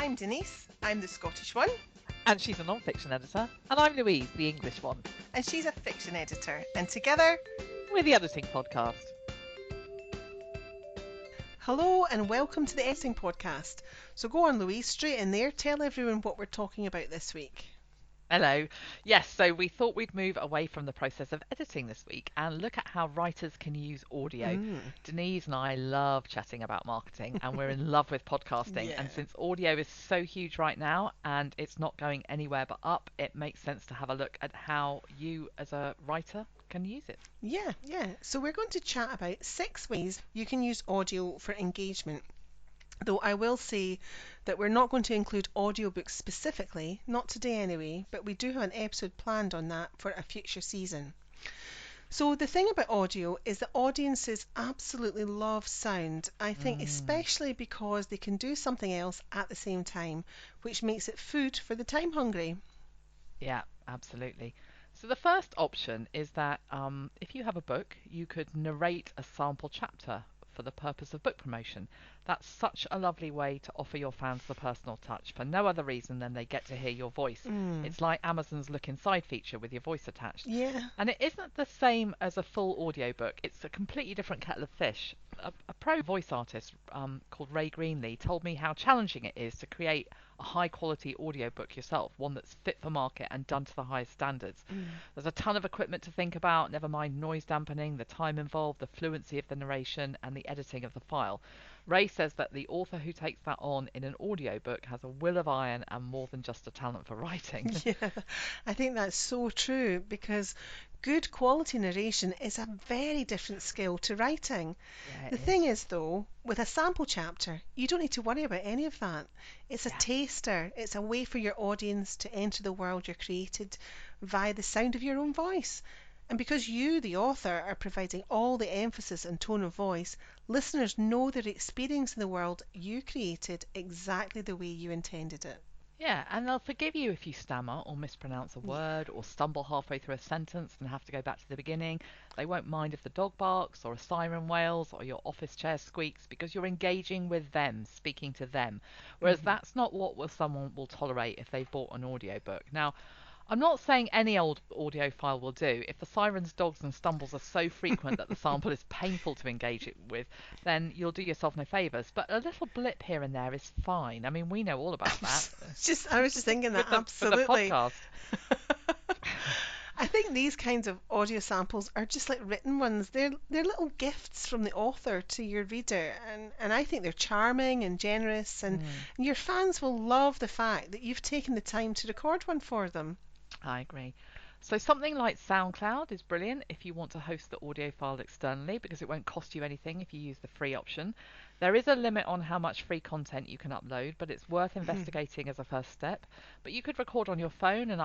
I'm Denise, I'm the Scottish one. And she's a non-fiction editor. And I'm Louise, the English one. And she's a fiction editor. And together, we're the Editing Podcast. Hello and welcome to the Editing Podcast. So go on, Louise, straight in there. Tell everyone what we're talking about this week. Hello. Yes, so we thought we'd move away from the process of editing this week and look at how writers can use audio. Denise and I love chatting about marketing and we're in love with podcasting. Yeah. And since audio is so huge right now and it's not going anywhere but up, it makes sense to have a look at how you as a writer can use it. Yeah. So we're going to chat about 6 ways you can use audio for engagement. Though I will say that we're not going to include audiobooks specifically, not today anyway, but we do have an episode planned on that for a future season. So the thing about audio is that audiences absolutely love sound, I think, especially because they can do something else at the same time, which makes it food for the time hungry. Yeah, absolutely. So the first option is that if you have a book, you could narrate a sample chapter for the purpose of book promotion. That's such a lovely way to offer your fans the personal touch for no other reason than they get to hear your voice. It's like Amazon's Look Inside feature with your voice attached. Yeah. And it isn't the same as a full audiobook. It's a completely different kettle of fish. A pro voice artist called Ray Greenlee told me how challenging it is to create a high quality audiobook yourself, one that's fit for market and done to the highest standards. There's a ton of equipment to think about, never mind noise dampening, the time involved, the fluency of the narration and the editing of the file. Ray says that the author who takes that on in an audiobook has a will of iron and more than just a talent for writing. Yeah, I think that's so true because good quality narration is a very different skill to writing. Yeah, The thing is, though, with a sample chapter, you don't need to worry about any of that. It's a taster. It's a way for your audience to enter the world you're created via the sound of your own voice. And because you, the author, are providing all the emphasis and tone of voice, listeners know they're experiencing the world you created exactly the way you intended it. Yeah, and they'll forgive you if you stammer or mispronounce a word or stumble halfway through a sentence and have to go back to the beginning. They won't mind if the dog barks or a siren wails or your office chair squeaks because you're engaging with them, speaking to them. Whereas that's not what someone will tolerate if they've bought an audiobook. Now, I'm not saying any old audio file will do. If the sirens, dogs and stumbles are so frequent that the sample is painful to engage it with, then you'll do yourself no favours. But a little blip here and there is fine. I mean, we know all about that. I was just thinking that, absolutely. With the podcast. I think these kinds of audio samples are just like written ones. They're little gifts from the author to your reader, and I think they're charming and generous, and your fans will love the fact that you've taken the time to record one for them. I agree. So something like SoundCloud is brilliant if you want to host the audio file externally because it won't cost you anything if you use the free option. There is a limit on how much free content you can upload, but it's worth investigating as a first step. But you could record on your phone and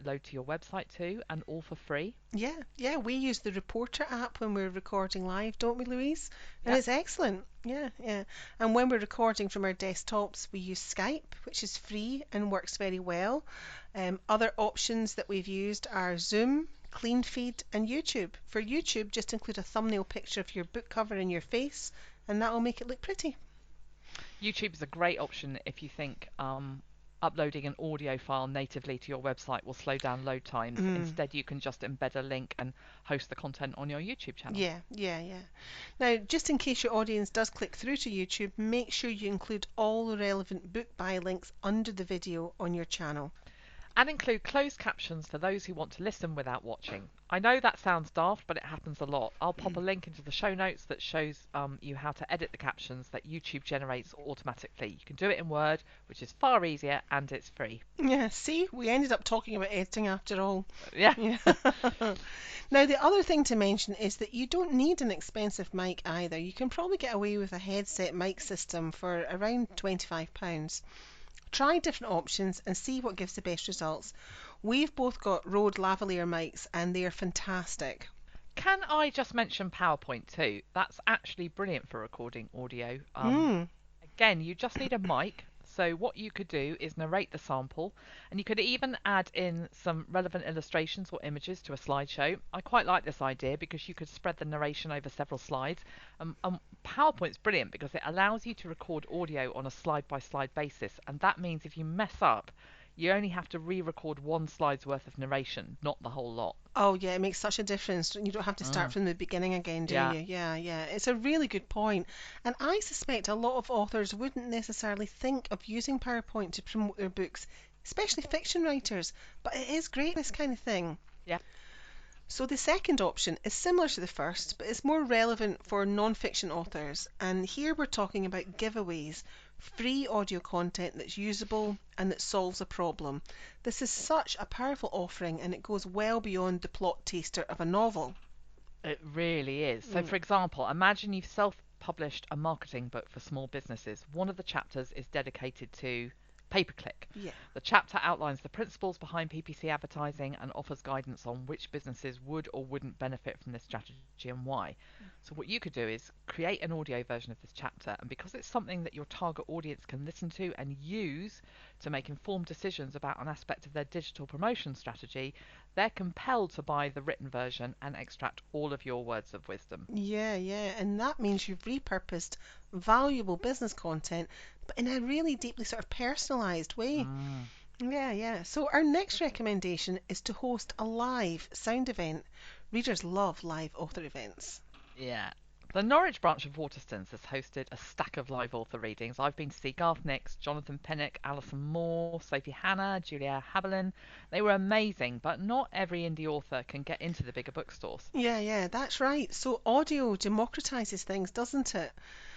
load to your website too, and all for free. Yeah, we use the Reporter app when we're recording live, don't we, Louise? And it's excellent. Yeah. And when we're recording from our desktops, we use Skype, which is free and works very well. Other options that we've used are Zoom, CleanFeed, and YouTube. For YouTube, just include a thumbnail picture of your book cover and your face, and that will make it look pretty. YouTube is a great option if you think uploading an audio file natively to your website will slow down load times. Instead, you can just embed a link and host the content on your YouTube channel. Yeah. Now, just in case your audience does click through to YouTube, make sure you include all the relevant book buy links under the video on your channel. And include closed captions for those who want to listen without watching. I know that sounds daft, but it happens a lot. I'll pop a link into the show notes that shows you how to edit the captions that YouTube generates automatically. You can do it in Word, which is far easier, and it's free. Yeah, see, we ended up talking about editing after all. Yeah. Now, the other thing to mention is that you don't need an expensive mic either. You can probably get away with a headset mic system for around £25. Try different options and see what gives the best results. We've both got Rode lavalier mics and they are fantastic. Can I just mention PowerPoint too? That's actually brilliant for recording audio. Again, you just need a mic, So what you could do is narrate the sample, and you could even add in some relevant illustrations or images to a slideshow. I quite like this idea because you could spread the narration over several slides. PowerPoint's brilliant because it allows you to record audio on a slide-by-slide basis, and that means if you mess up, you only have to re-record one slide's worth of narration, not the whole lot. Oh yeah, it makes such a difference. You don't have to start Mm, from the beginning again, do yeah. you? Yeah, yeah. It's a really good point. And I suspect a lot of authors wouldn't necessarily think of using PowerPoint to promote their books, especially fiction writers. But it is great, this kind of thing. Yeah. So the second option is similar to the first, but it's more relevant for non-fiction authors. And here we're talking about giveaways, free audio content that's usable and that solves a problem. This is such a powerful offering and it goes well beyond the plot taster of a novel. It really is. So, Mm, for example, imagine you've self-published a marketing book for small businesses. One of the chapters is dedicated to pay-per-click. yeah. The chapter outlines the principles behind PPC advertising and offers guidance on which businesses would or wouldn't benefit from this strategy and why. So what you could do is create an audio version of this chapter, and because it's something that your target audience can listen to and use to make informed decisions about an aspect of their digital promotion strategy, they're compelled to buy the written version and extract all of your words of wisdom. Yeah, yeah, and that means you've repurposed valuable business content, but in a really deeply sort of personalized way. Mm. Yeah, yeah. So our next recommendation is to host a live sound event. Readers love live author events. Yeah. The Norwich branch of Waterstones has hosted a stack of live author readings. I've been to see Garth Nix, Jonathan Pinnock, Alison Moore, Sophie Hannah, Julia Haberlin. They were amazing, but not every indie author can get into the bigger bookstores. Yeah, yeah, that's right. So audio democratizes things, doesn't it?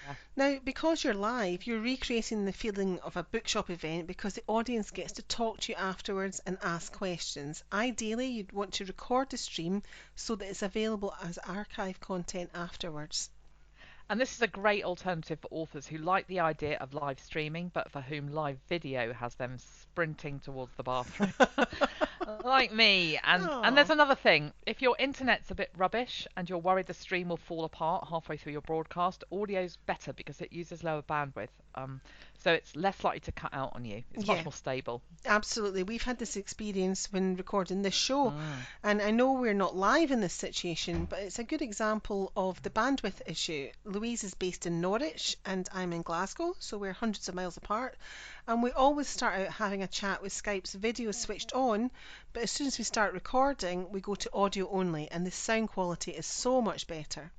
Yeah. Now, because you're live, you're recreating the feeling of a bookshop event because the audience gets to talk to you afterwards and ask questions. Ideally, you'd want to record the stream so that it's available as archive content afterwards. And this is a great alternative for authors who like the idea of live streaming, but for whom live video has them sprinting towards the bathroom. Like me. And there's Oh, another thing. If your internet's a bit rubbish and you're worried the stream will fall apart halfway through your broadcast, audio's better because it uses lower bandwidth. So it's less likely to cut out on you. It's much yeah. more stable. Absolutely. We've had this experience when recording this show, Mm. and I know we're not live in this situation, but it's a good example of the bandwidth issue. Louise is based in Norwich, and I'm in Glasgow, so we're hundreds of miles apart. And we always start out having a chat with Skype's video switched on, but as soon as we start recording, we go to audio only, and the sound quality is so much better.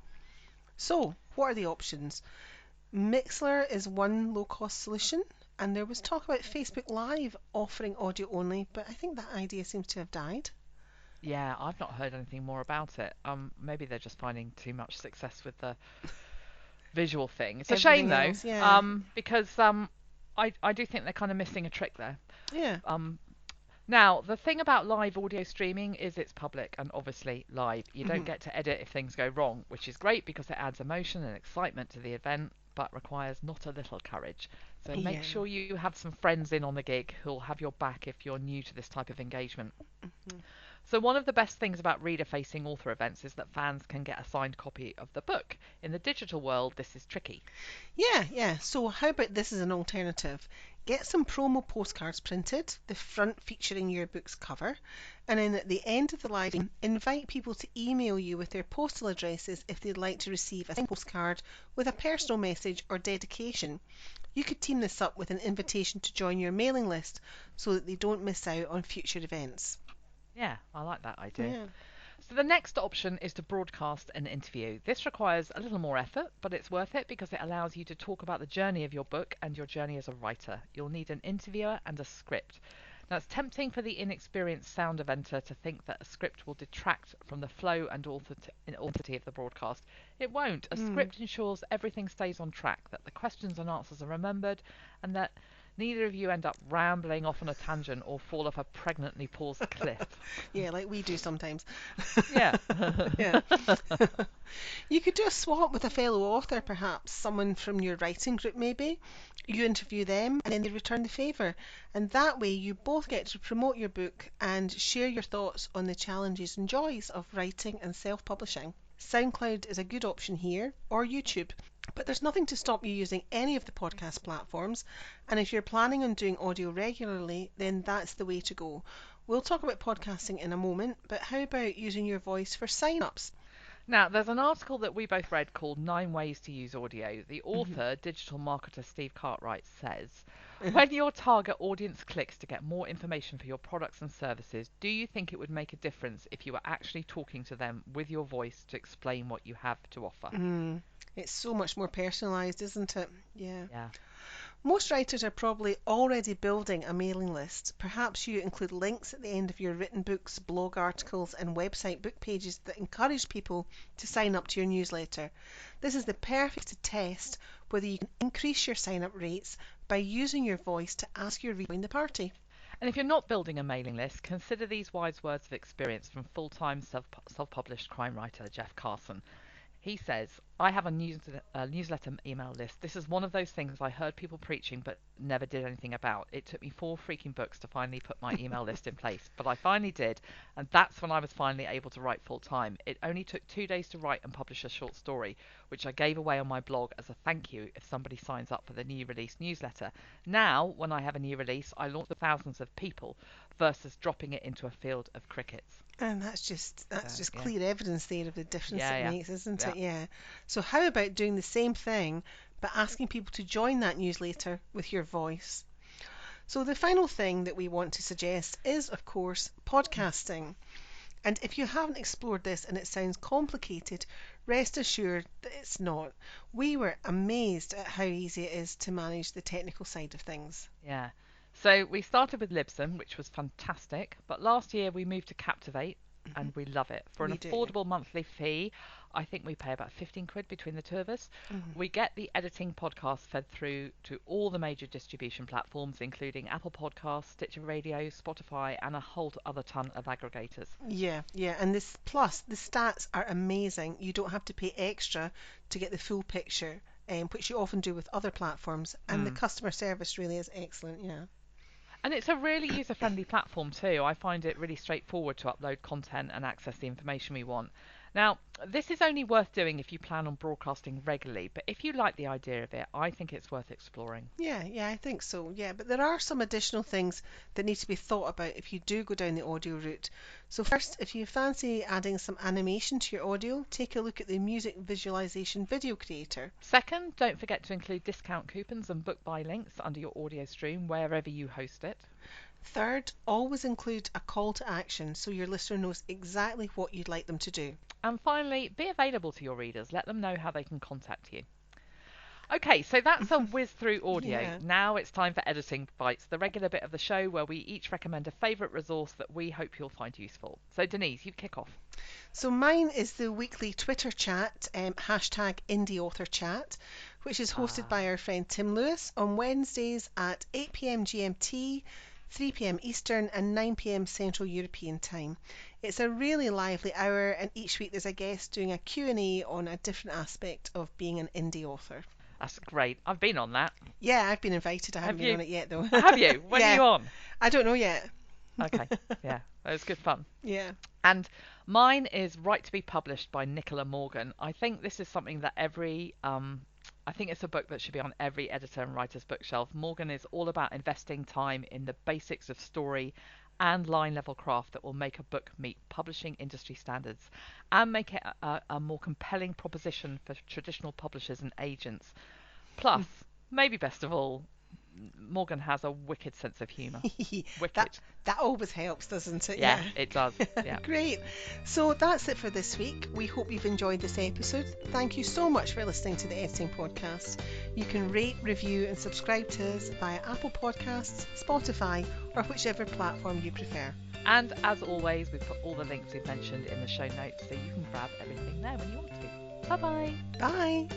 So, what are the options? Mixler is one low-cost solution, and there was talk about Facebook Live offering audio only, but I think that idea seems to have died. Yeah, I've not heard anything more about it. Maybe they're just finding too much success with the visual thing. It's a shame Everything though, else, yeah. because I do think they're kind of missing a trick there. Yeah. Um, Now, the thing about live audio streaming is it's public and obviously live. You don't Mhm. get to edit if things go wrong, which is great because it adds emotion and excitement to the event, but requires not a little courage. So make Yeah. sure you have some friends in on the gig who'll have your back if you're new to this type of engagement. Mhm. So one of the best things about reader-facing author events is that fans can get a signed copy of the book. In the digital world, this is tricky. Yeah, yeah. So how about this as an alternative? Get some promo postcards printed, the front featuring your book's cover, and then at the end of the live stream, invite people to email you with their postal addresses if they'd like to receive a signed postcard with a personal message or dedication. You could team this up with an invitation to join your mailing list so that they don't miss out on future events. Yeah, I like that idea. Yeah. So the next option is to broadcast an interview. This requires a little more effort, but it's worth it because it allows you to talk about the journey of your book and your journey as a writer. You'll need an interviewer and a script. Now, it's tempting for the inexperienced sound eventer to think that a script will detract from the flow and authenticity of the broadcast. It won't. A Mm. script ensures everything stays on track, that the questions and answers are remembered, and that neither of you end up rambling off on a tangent or fall off a pregnantly paused cliff. Yeah, like we do sometimes. Yeah. Yeah. You could do a swap with a fellow author, perhaps someone from your writing group, maybe. You interview them and then they return the favour. And that way, you both get to promote your book and share your thoughts on the challenges and joys of writing and self publishing. SoundCloud is a good option here, or YouTube. But there's nothing to stop you using any of the podcast platforms, and if you're planning on doing audio regularly, then that's the way to go. We'll talk about podcasting in a moment, but how about using your voice for sign-ups? Now, there's an article that we both read called Nine Ways to Use Audio. The Mhm. author, digital marketer Steve Cartwright, says, when your target audience clicks to get more information for your products and services, do you think it would make a difference if you were actually talking to them with your voice to explain what you have to offer? Mm. It's so much more personalised, isn't it? Yeah. Yeah. Most writers are probably already building a mailing list. Perhaps you include links at the end of your written books, blog articles, and website book pages that encourage people to sign up to your newsletter. This is the perfect to test whether you can increase your sign up rates by using your voice to ask your reader to join the party. And if you're not building a mailing list, consider these wise words of experience from full-time self-published crime writer Jeff Carson. He says, I have a newsletter email list. This is one of those things I heard people preaching but never did anything about. It took me 4 freaking books to finally put my email list in place, but I finally did, and that's when I was finally able to write full time. It only took 2 days to write and publish a short story, which I gave away on my blog as a thank you if somebody signs up for the new release newsletter. Now, when I have a new release, I launch to thousands of people versus dropping it into a field of crickets. And So, that's just yeah. clear evidence there of the difference Yeah, it yeah. makes, isn't Yeah. it? Yeah. So how about doing the same thing but asking people to join that newsletter with your voice? So the final thing that we want to suggest is, of course, podcasting. And if you haven't explored this and it sounds complicated, rest assured that it's not. We were amazed at how easy it is to manage the technical side of things. Yeah. So we started with Libsyn, which was fantastic, but last year we moved to Captivate Mhm. and we love it. For an We do. affordable monthly fee, I think we pay about 15 quid between the two of us. Mhm. We get the editing podcast fed through to all the major distribution platforms, including Apple Podcasts, Stitcher Radio, Spotify, and a whole other ton of aggregators. Yeah, yeah, and this plus the stats are amazing. You don't have to pay extra to get the full picture, which you often do with other platforms, and the Mm. customer service really is excellent. Yeah. And it's a really user-friendly platform too. I find it really straightforward to upload content and access the information we want. Now, this is only worth doing if you plan on broadcasting regularly, but if you like the idea of it, I think it's worth exploring. Yeah, yeah, I think so. Yeah, but there are some additional things that need to be thought about if you do go down the audio route. So first, if you fancy adding some animation to your audio, take a look at the music visualization video creator. Second, don't forget to include discount coupons and book buy links under your audio stream wherever you host it. Third, always include a call to action so your listener knows exactly what you'd like them to do. And finally, be available to your readers. Let them know how they can contact you. Okay, so that's a whiz through audio. Yeah. Now it's time for Editing Bites, the regular bit of the show where we each recommend a favourite resource that we hope you'll find useful. So Denise, you kick off. So mine is the weekly Twitter chat, hashtag Indie Author Chat, which is hosted Ah, by our friend Tim Lewis on Wednesdays at 8 p.m. GMT, 3 p.m. Eastern, and 9 p.m. Central European Time. It's a really lively hour, and each week there's a guest doing a Q&A on a different aspect of being an indie author. that's great. I've been on that. Yeah, I've been invited. I haven't Have been on you? it yet, though. Have you? When are Yeah, you on? I don't know yet. Okay, yeah, it was good fun. Yeah. And mine is Right to be Published by Nicola Morgan. I think this is something that I think it's a book that should be on every editor and writer's bookshelf. Morgan is all about investing time in the basics of story and line level craft that will make a book meet publishing industry standards and make it a more compelling proposition for traditional publishers and agents. Plus, maybe best of all, Morgan has a wicked sense of humour. that Wicked. that always helps, doesn't it? Yeah, Yeah. it does. Yeah. Great. So that's it for this week. We hope you've enjoyed this episode. Thank you so much for listening to the Editing Podcast. You can rate, review, and subscribe to us via Apple Podcasts, Spotify, or whichever platform you prefer. And as always, we've put all the links we've mentioned in the show notes so you can grab everything there when you want to. Bye bye. Bye.